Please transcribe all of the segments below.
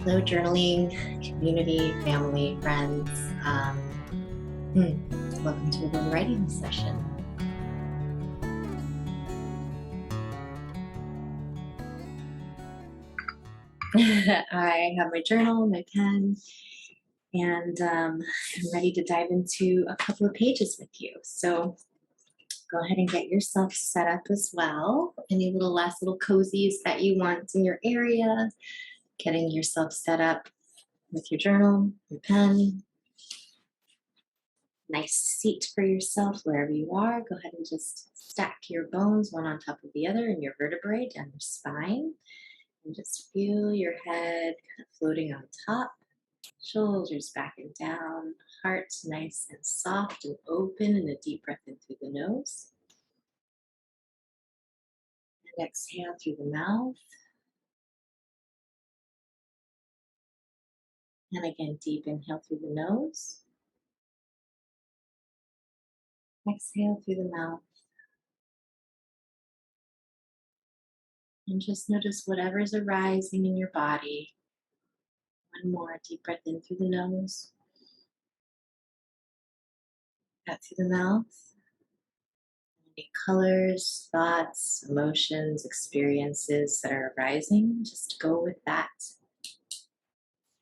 Hello, journaling community, family, friends. Welcome to a little writing session. I have my journal, my pen, and I'm ready to dive into a couple of pages with you. So go ahead and get yourself set up as well. Any last little cozies that you want in your area, getting yourself set up with your journal, your pen, nice seat for yourself wherever you are. Go ahead and just stack your bones one on top of the other and your vertebrae down your spine. And just feel your head kind of floating on top, shoulders back and down, heart nice and soft and open, and a deep breath in through the nose. And exhale through the mouth. And again, deep inhale through the nose. Exhale through the mouth. And just notice whatever's arising in your body. One more deep breath in through the nose. Out through the mouth. Any colors, thoughts, emotions, experiences that are arising, just go with that.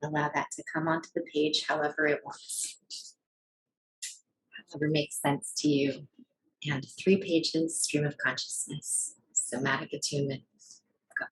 Allow that to come onto the page however it wants, however makes sense to you. And 3 pages, stream of consciousness, somatic attunement. Go.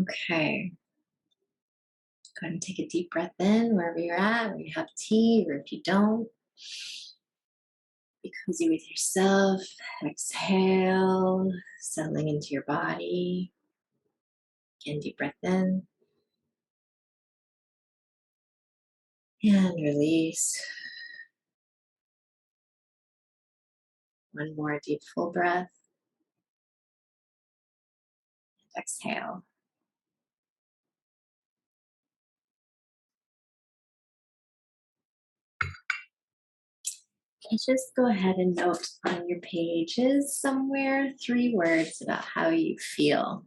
Okay. Go ahead and take a deep breath in wherever you're at, where you have tea, or if you don't, be cozy with yourself. Exhale, settling into your body. Again, deep breath in and release. One more deep, full breath. Exhale. And just go ahead and note on your pages somewhere 3 words about how you feel,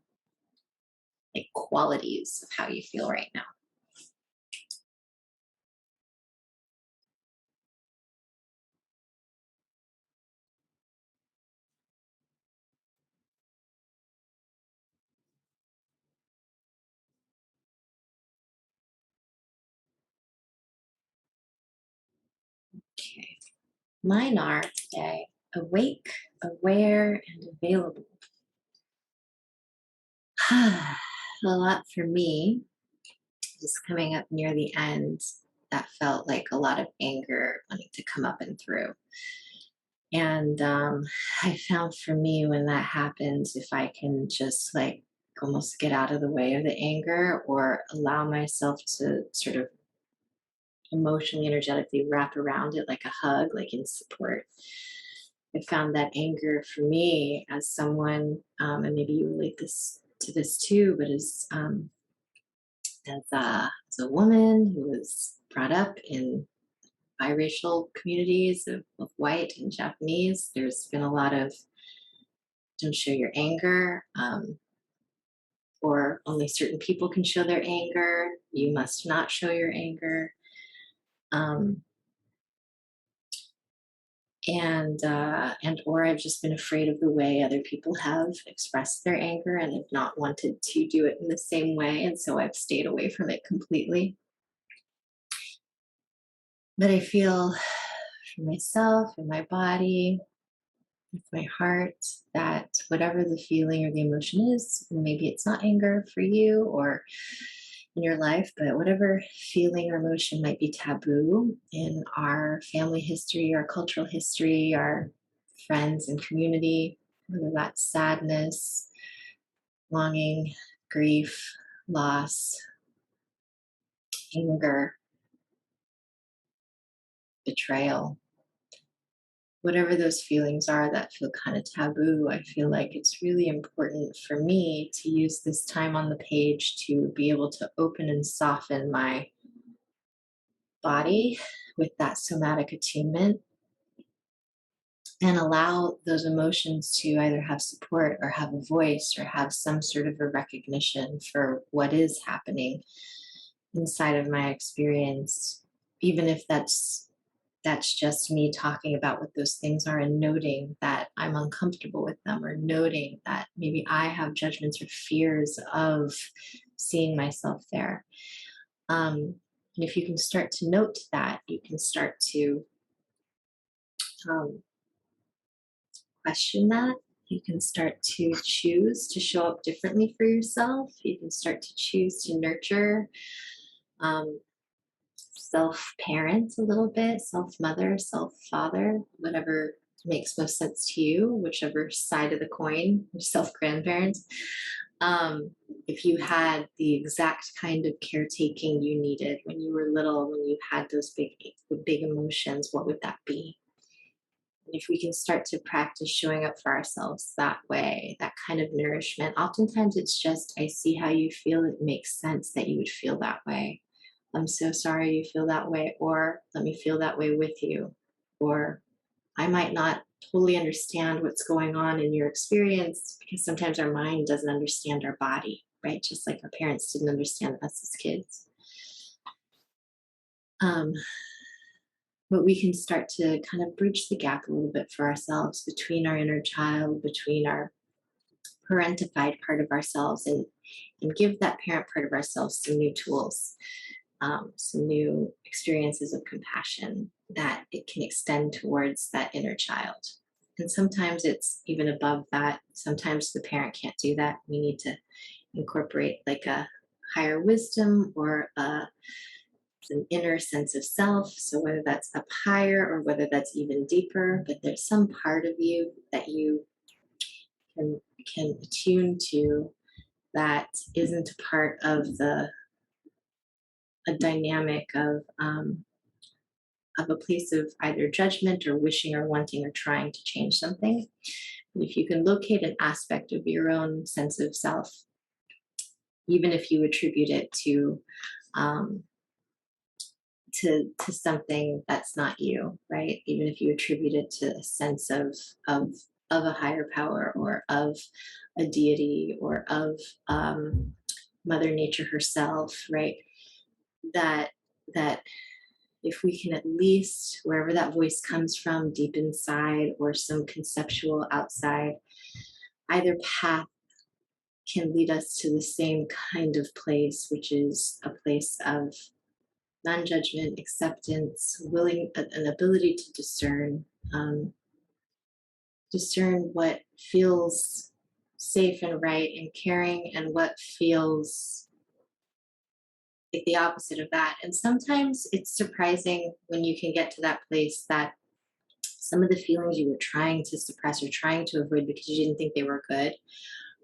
like qualities of how you feel right now. Okay. Mine are today awake, aware, and available. A lot for me, just coming up near the end, that felt like a lot of anger wanting to come up and through. And I found for me when that happens, if I can just like almost get out of the way of the anger or allow myself to sort of emotionally, energetically wrap around it like a hug, like in support. I found that anger for me as someone, and maybe you relate this to this too, but as a woman who was brought up in biracial communities of white and Japanese, there's been a lot of don't show your anger, or only certain people can show their anger. You must not show your anger. Um, and or I've just been afraid of the way other people have expressed their anger and have not wanted to do it in the same way, and so I've stayed away from it completely. But I feel for myself and my body, with my heart, that whatever the feeling or the emotion is, maybe it's not anger for you or in your life, but whatever feeling or emotion might be taboo in our family history, our cultural history, our friends and community, whether that's sadness, longing, grief, loss, anger, betrayal, whatever those feelings are that feel kind of taboo, I feel like it's really important for me to use this time on the page to be able to open and soften my body with that somatic attunement and allow those emotions to either have support or have a voice or have some sort of a recognition for what is happening inside of my experience, even if that's just me talking about what those things are and noting that I'm uncomfortable with them, or noting that maybe I have judgments or fears of seeing myself there. And if you can start to note that, you can start to um, question that. You can start to choose to show up differently for yourself. You can start to choose to nurture, um, self parent a little bit, self mother, self father, whatever makes most sense to you, whichever side of the coin, self grandparent. If you had the exact kind of caretaking you needed when you were little, when you had those big emotions, what would that be? And if we can start to practice showing up for ourselves that way, that kind of nourishment, oftentimes it's just, I see how you feel. It makes sense that you would feel that way. I'm so sorry you feel that way, or let me feel that way with you. Or I might not totally understand what's going on in your experience because sometimes our mind doesn't understand our body, right? Just like our parents didn't understand us as kids. Um, but we can start to kind of bridge the gap a little bit for ourselves between our inner child, between our parentified part of ourselves, and give that parent part of ourselves some new tools, some new experiences of compassion that it can extend towards that inner child. And sometimes it's even above that. Sometimes the parent can't do that. We need to incorporate like a higher wisdom or an inner sense of self. So whether that's up higher or whether that's even deeper, but there's some part of you that you can attune to that isn't a part of the a dynamic of a place of either judgment or wishing or wanting or trying to change something. And if you can locate an aspect of your own sense of self, even if you attribute it um, to something that's not you, right? Even if you attribute it to a sense of of a higher power or of a deity or of Mother Nature herself, right? That that if we can at least, wherever that voice comes from, deep inside or some conceptual outside, either path can lead us to the same kind of place, which is a place of non-judgment, acceptance, willing, an ability to um, discern what feels safe and right and caring, and what feels like the opposite of that. And sometimes it's surprising when you can get to that place that some of the feelings you were trying to suppress or trying to avoid because you didn't think they were good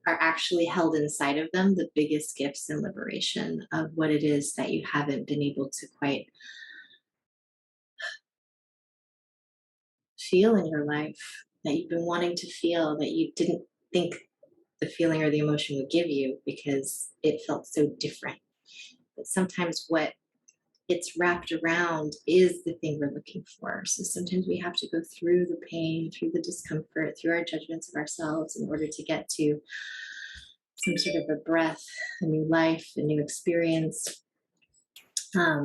are actually held inside of them the biggest gifts and liberation of what it is that you haven't been able to quite feel in your life, that you've been wanting to feel, that you didn't think the feeling or the emotion would give you because it felt so different. But sometimes what it's wrapped around is the thing we're looking for. So sometimes we have to go through the pain, through the discomfort, through our judgments of ourselves in order to get to some sort of a breath, a new life, a new experience, a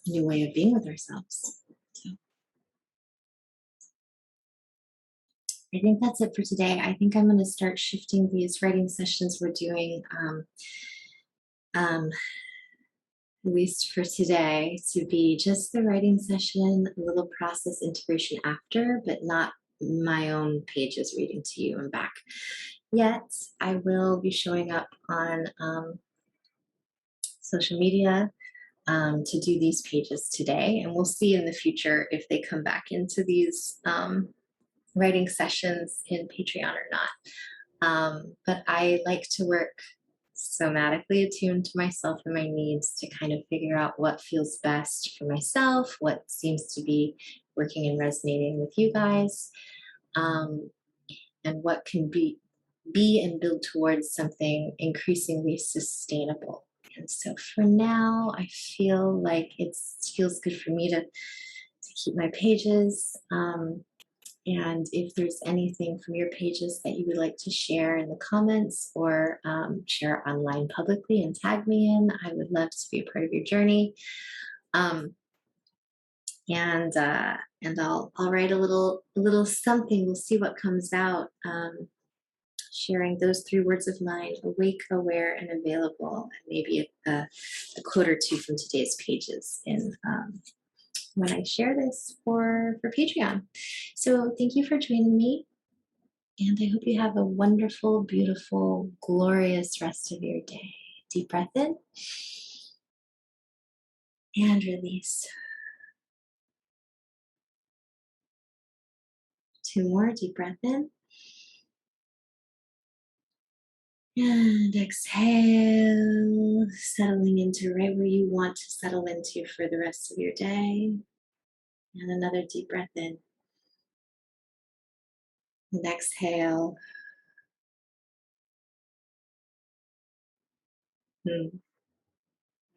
new way of being with ourselves. So I think that's it for today. I think I'm going to start shifting these writing sessions we're doing, um, at least for today, to be just the writing session, a little process integration after, but not my own pages reading to you and back. Yet I will be showing up on social media to do these pages today, and we'll see in the future if they come back into these writing sessions in Patreon or not. But I like to work somatically attuned to myself and my needs to kind of figure out what feels best for myself, what seems to be working and resonating with you guys, um, and what can be and build towards something increasingly sustainable. And so for now, I feel like it feels good for me to keep my pages. And if there's anything from your pages that you would like to share in the comments or share online publicly and tag me in, I would love to be a part of your journey. Um, and I'll write a little something. We'll see what comes out. Sharing those 3 words of mine: awake, aware, and available, and maybe a quote or two from today's pages in when I share this for Patreon. So thank you for joining me. And I hope you have a wonderful, beautiful, glorious rest of your day. Deep breath in and release. 2 more. Deep breath in and exhale, settling into right where you want to settle into for the rest of your day. And another deep breath in and exhale. All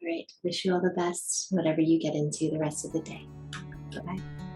right. Wish you all the best, whatever you get into the rest of the day. Bye bye.